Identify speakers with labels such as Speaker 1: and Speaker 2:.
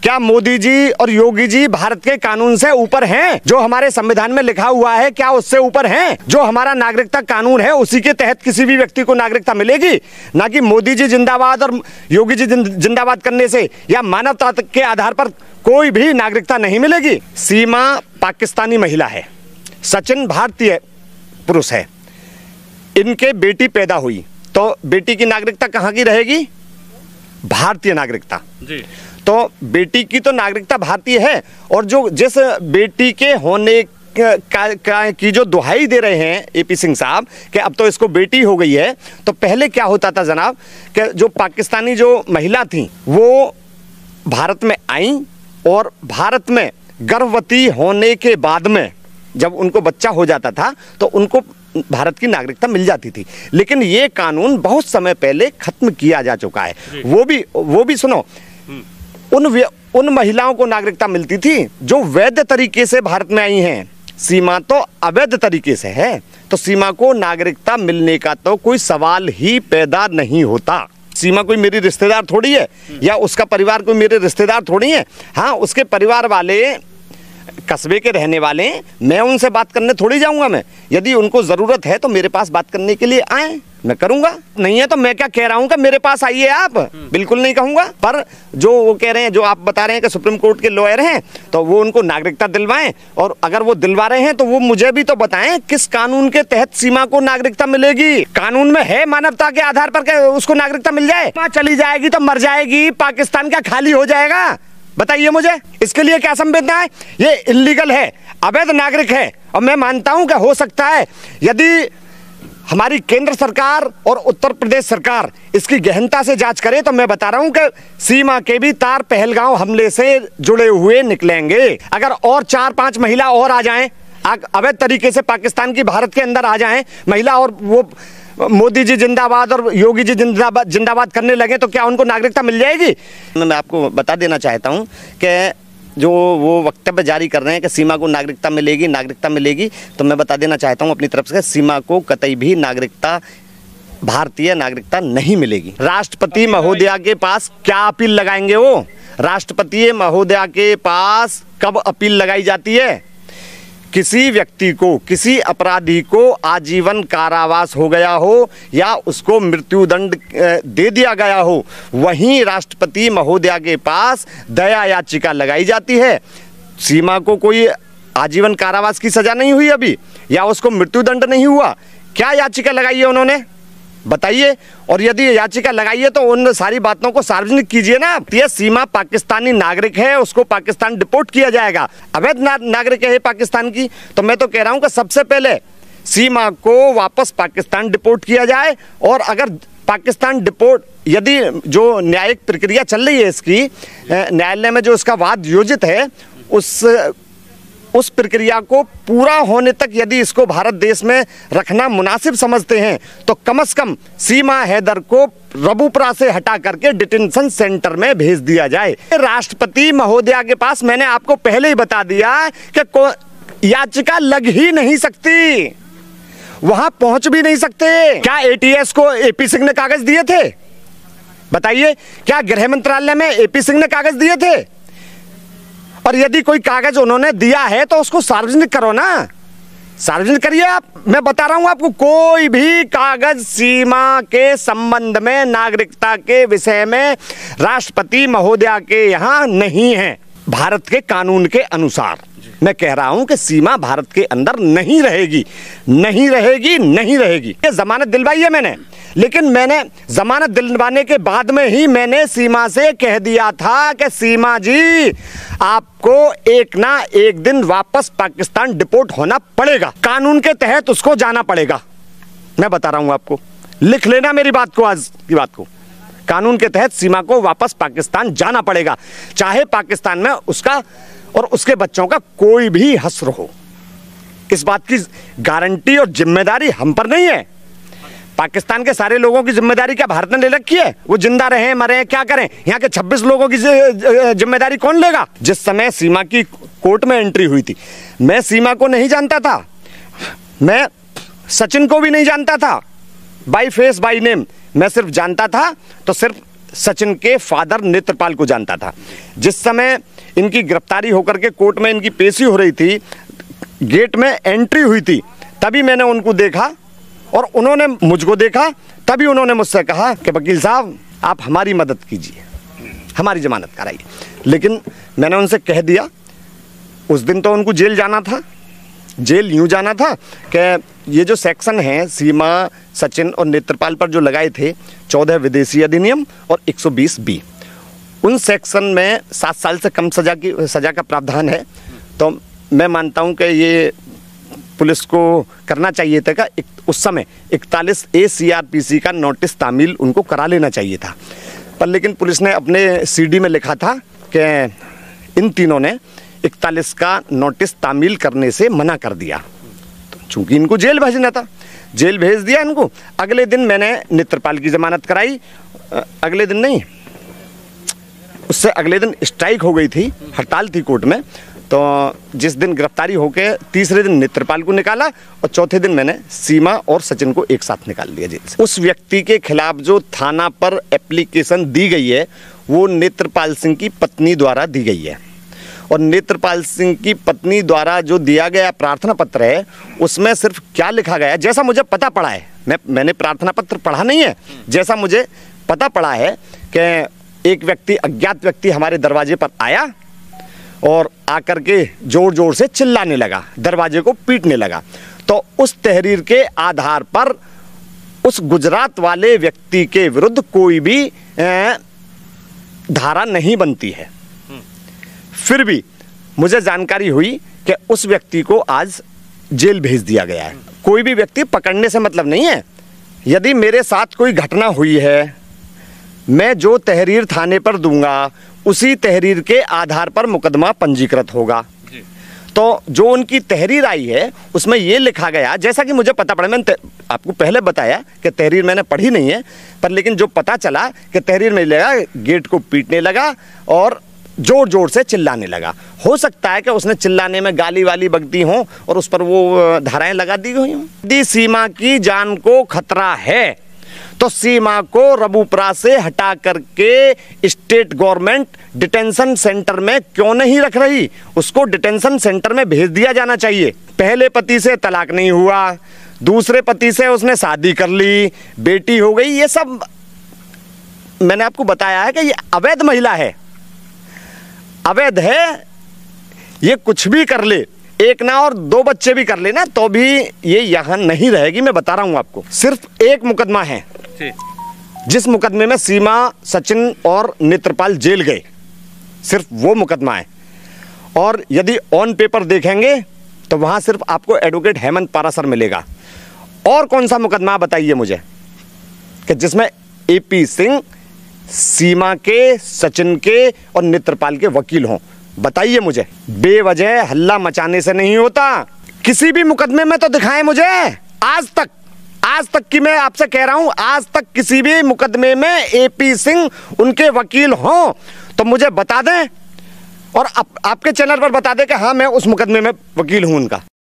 Speaker 1: क्या मोदी जी और योगी जी भारत के कानून से ऊपर हैं? जो हमारे संविधान में लिखा हुआ है क्या उससे ऊपर हैं? जो हमारा नागरिकता कानून है उसी के तहत किसी भी व्यक्ति को नागरिकता मिलेगी, ना कि मोदी जी जिंदाबाद और योगी जी जिंदाबाद करने से या मानवता के आधार पर कोई भी नागरिकता नहीं मिलेगी। सीमा पाकिस्तानी महिला है, सचिन भारतीय पुरुष है, इनके बेटी पैदा हुई तो बेटी की नागरिकता कहाँ की रहेगी? भारतीय नागरिकता जी। तो बेटी की तो नागरिकता भारतीय है, और जो जिस बेटी के होने की जो दुहाई दे रहे हैं एपी सिंह साहब कि अब तो इसको बेटी हो गई है, तो पहले क्या होता था जनाब कि जो पाकिस्तानी जो महिला थी वो भारत में आई और भारत में गर्भवती होने के बाद में जब उनको बच्चा हो जाता था तो उनको भारत की नागरिकता मिल जाती थी। लेकिन ये कानून बहुत समय पहले खत्म किया जा चुका है। वो भी सुनो, उन महिलाओं को नागरिकता मिलती थी जो वैध तरीके से भारत में आई हैं। सीमा तो अवैध तरीके से है, तो सीमा को नागरिकता मिलने का तो कोई सवाल ही पैदा नहीं होता। सीमा कोई मेरी रिश्तेदार थोड़ी है या उसका परिवार कोई मेरे रिश्तेदार थोड़ी है। हाँ, उसके परिवार वाले कस्बे के रहने वाले, मैं उनसे बात करने थोड़ी जाऊंगा। मैं यदि उनको जरूरत है तो मेरे पास बात करने के लिए आए, मैं करूंगा। नहीं है तो मैं क्या कह रहा हूं कि मेरे पास आइए आप, बिल्कुल नहीं कहूंगा। पर जो वो कह रहे हैं, जो आप बता रहे हैं कि सुप्रीम कोर्ट के लॉयर हैं, तो वो उनको नागरिकता दिलवाएं, और अगर वो दिलवा रहे हैं तो वो मुझे भी तो बताएं किस कानून के तहत सीमा को नागरिकता मिलेगी। कानून में है मानवता के आधार पर उसको नागरिकता मिल जाए? चली जाएगी तो मर जाएगी, पाकिस्तान क्या खाली हो जाएगा? बताइए मुझे, इसके लिए क्या संवेदना है? ये इल्लीगल है, अवैध नागरिक है। और मैं मानता हूं कि हो सकता है यदि हमारी केंद्र सरकार और उत्तर प्रदेश सरकार इसकी गहनता से जांच करे तो मैं बता रहा हूं कि सीमा के भी तार पहलगांव हमले से जुड़े हुए निकलेंगे। अगर और 4-5 महिला और आ जाएं, अवैध तरीके से पाकिस्तान की भारत के अंदर आ जाएं महिला, और वो मोदी जी जिंदाबाद और योगी जी जिंदाबाद करने लगे, तो क्या उनको नागरिकता मिल जाएगी? मैं आपको बता देना चाहता हूं कि जो वो वक्तव्य जारी कर रहे हैं कि सीमा को नागरिकता मिलेगी, तो मैं बता देना चाहता हूं अपनी तरफ से, सीमा को कतई भी नागरिकता, भारतीय नागरिकता नहीं मिलेगी। राष्ट्रपति महोदया के पास क्या अपील लगाएंगे वो? राष्ट्रपति महोदया के पास कब अपील लगाई जाती है? किसी व्यक्ति को, किसी अपराधी को आजीवन कारावास हो गया हो या उसको मृत्युदंड दे दिया गया हो, वहीं राष्ट्रपति महोदया के पास दया याचिका लगाई जाती है। सीमा को कोई आजीवन कारावास की सजा नहीं हुई अभी, या उसको मृत्युदंड नहीं हुआ, क्या याचिका लगाई है उन्होंने? बताइए। और यदि याचिका लगाइए तो उन सारी बातों को सार्वजनिक कीजिए ना। ये सीमा पाकिस्तानी नागरिक है, उसको पाकिस्तान डिपोर्ट किया जाएगा। अवैध नागरिक है पाकिस्तान की, तो मैं तो कह रहा हूं कि सबसे पहले सीमा को वापस पाकिस्तान डिपोर्ट किया जाए। और अगर पाकिस्तान डिपोर्ट, यदि जो न्यायिक प्रक्रिया चल रही है इसकी, न्यायालय में जो इसका वाद योजित है, उस प्रक्रिया को पूरा होने तक यदि इसको भारत देश में रखना मुनासिब समझते हैं तो कम से कम सीमा हैदर को रबूपुरा से हटा करके डिटेंशन सेंटर में भेज दिया जाए। राष्ट्रपति महोदया के पास मैंने आपको पहले ही बता दिया कि याचिका लग ही नहीं सकती, वहां पहुंच भी नहीं सकते। क्या एटीएस को एपी सिंह ने कागज दिए थे? बताइए, क्या गृह मंत्रालय में एपी सिंह ने कागज दिए थे? और यदि कोई कागज उन्होंने दिया है तो उसको सार्वजनिक करो ना, सार्वजनिक करिए आप। मैं बता रहा हूं आपको, कोई भी कागज सीमा के संबंध में, नागरिकता के विषय में राष्ट्रपति महोदया के यहां नहीं है। भारत के कानून के अनुसार मैं कह रहा हूं कि सीमा भारत के अंदर नहीं रहेगी। ये जमानत दिलवाई है मैंने, लेकिन मैंने जमानत दिलवाने के बाद में ही मैंने सीमा से कह दिया था कि सीमा जी, आपको एक ना एक दिन वापस पाकिस्तान डिपोर्ट होना पड़ेगा, कानून के तहत उसको जाना पड़ेगा। मैं बता रहा हूं आपको, लिख लेना मेरी बात को, आज की बात को। कानून के तहत सीमा को वापस पाकिस्तान जाना पड़ेगा, चाहे पाकिस्तान में उसका और उसके बच्चों का कोई भी हश्र हो। इस बात की गारंटी और जिम्मेदारी हम पर नहीं है। पाकिस्तान के सारे लोगों की जिम्मेदारी क्या भारत ने ले रखी है? वो जिंदा रहे मरे क्या करें, यहाँ के 26 लोगों की जिम्मेदारी कौन लेगा? जिस समय सीमा की कोर्ट में एंट्री हुई थी, मैं सीमा को नहीं जानता था, मैं सचिन को भी नहीं जानता था बाई फेस बाई नेम। मैं सिर्फ जानता था तो सिर्फ सचिन के फादर नेत्रपाल को जानता था। जिस समय इनकी गिरफ्तारी होकर के कोर्ट में इनकी पेशी हो रही थी, गेट में एंट्री हुई थी, तभी मैंने उनको देखा और उन्होंने मुझको देखा। तभी उन्होंने मुझसे कहा कि वकील साहब आप हमारी मदद कीजिए, हमारी जमानत कराइए। लेकिन मैंने उनसे कह दिया, उस दिन तो उनको जेल जाना था। जेल यूं जाना था कि ये जो सेक्शन है सीमा, सचिन और नेत्रपाल पर जो लगाए थे 14 विदेशी अधिनियम और 120B, उन सेक्शन में 7 साल से कम सजा का प्रावधान है। तो मैं मानता हूं कि ये पुलिस को करना चाहिए था कि उस समय 41A CRPC का नोटिस तामील उनको करा लेना चाहिए था। पर लेकिन पुलिस ने अपने CD में लिखा था कि इन तीनों ने 41 का नोटिस तामील करने से मना कर दिया। तो चूंकि इनको जेल भेजना था, जेल भेज दिया इनको। अगले दिन मैंने नेत्रपाल की जमानत कराई। अगले दिन नहीं, उससे अगले दिन स्ट्राइक हो गई थी, हड़ताल थी कोर्ट में। तो जिस दिन गिरफ्तारी होके तीसरे दिन नेत्रपाल को निकाला और चौथे दिन मैंने सीमा और सचिन को एक साथ निकाल दिया जेल से। उस व्यक्ति के खिलाफ जो थाना पर एप्लीकेशन दी गई है वो नेत्रपाल सिंह की पत्नी द्वारा दी गई है। और नेत्रपाल सिंह की पत्नी द्वारा जो दिया गया प्रार्थना पत्र है उसमें सिर्फ क्या लिखा गया है, जैसा मुझे पता पड़ा है, मैंने प्रार्थना पत्र पढ़ा नहीं है, जैसा मुझे पता पड़ा है कि एक व्यक्ति, अज्ञात व्यक्ति हमारे दरवाजे पर आया और आकर के जोर जोर से चिल्लाने लगा, दरवाजे को पीटने लगा। तो उस तहरीर के आधार पर उस गुजरात वाले व्यक्ति के विरुद्ध कोई भी धारा नहीं बनती है। फिर भी मुझे जानकारी हुई कि उस व्यक्ति को आज जेल भेज दिया गया है। कोई भी व्यक्ति पकड़ने से मतलब नहीं है। यदि मेरे साथ कोई घटना हुई है, मैं जो तहरीर थाने पर दूंगा उसी तहरीर के आधार पर मुकदमा पंजीकृत होगा। तो जो उनकी तहरीर आई है उसमें यह लिखा गया, जैसा कि मुझे पता पड़ा, मैंने आपको पहले बताया कि तहरीर मैंने पढ़ी नहीं है, पर लेकिन जो पता चला कि तहरीर में लगा, गेट को पीटने लगा और जोर जोर से चिल्लाने लगा। हो सकता है कि उसने चिल्लाने में गाली वाली बकती हो और उस पर वो धाराएं लगा दी गई हों। यदि सीमा की जान को खतरा है तो सीमा को रबूपुरा से हटा करके स्टेट गवर्नमेंट डिटेंशन सेंटर में क्यों नहीं रख रही? उसको डिटेंशन सेंटर में भेज दिया जाना चाहिए। पहले पति से तलाक नहीं हुआ, दूसरे पति से उसने शादी कर ली, बेटी हो गई, ये सब मैंने आपको बताया है कि ये अवैध महिला है, अवैध है। ये कुछ भी कर ले, एक ना और 2 बच्चे भी कर लेना तो भी ये यहां नहीं रहेगी। मैं बता रहा हूं आपको, सिर्फ एक मुकदमा है जिस मुकदमे में सीमा, सचिन और नेत्रपाल जेल गए, सिर्फ वो मुकदमा है। और यदि ऑन पेपर देखेंगे तो वहां सिर्फ आपको एडवोकेट हेमंत पारासर मिलेगा। और कौन सा मुकदमा बताइए मुझे कि जिसमें AP सिंह सीमा के, सचिन के और नेत्रपाल के वकील हों? बताइए मुझे। बेवजह हल्ला मचाने से नहीं होता। किसी भी मुकदमे में तो दिखाएं मुझे। आज तक की मैं आपसे कह रहा हूं, आज तक किसी भी मुकदमे में AP सिंह उनके वकील हों तो मुझे बता दें और आपके चैनल पर बता दें कि हाँ मैं उस मुकदमे में वकील हूं उनका।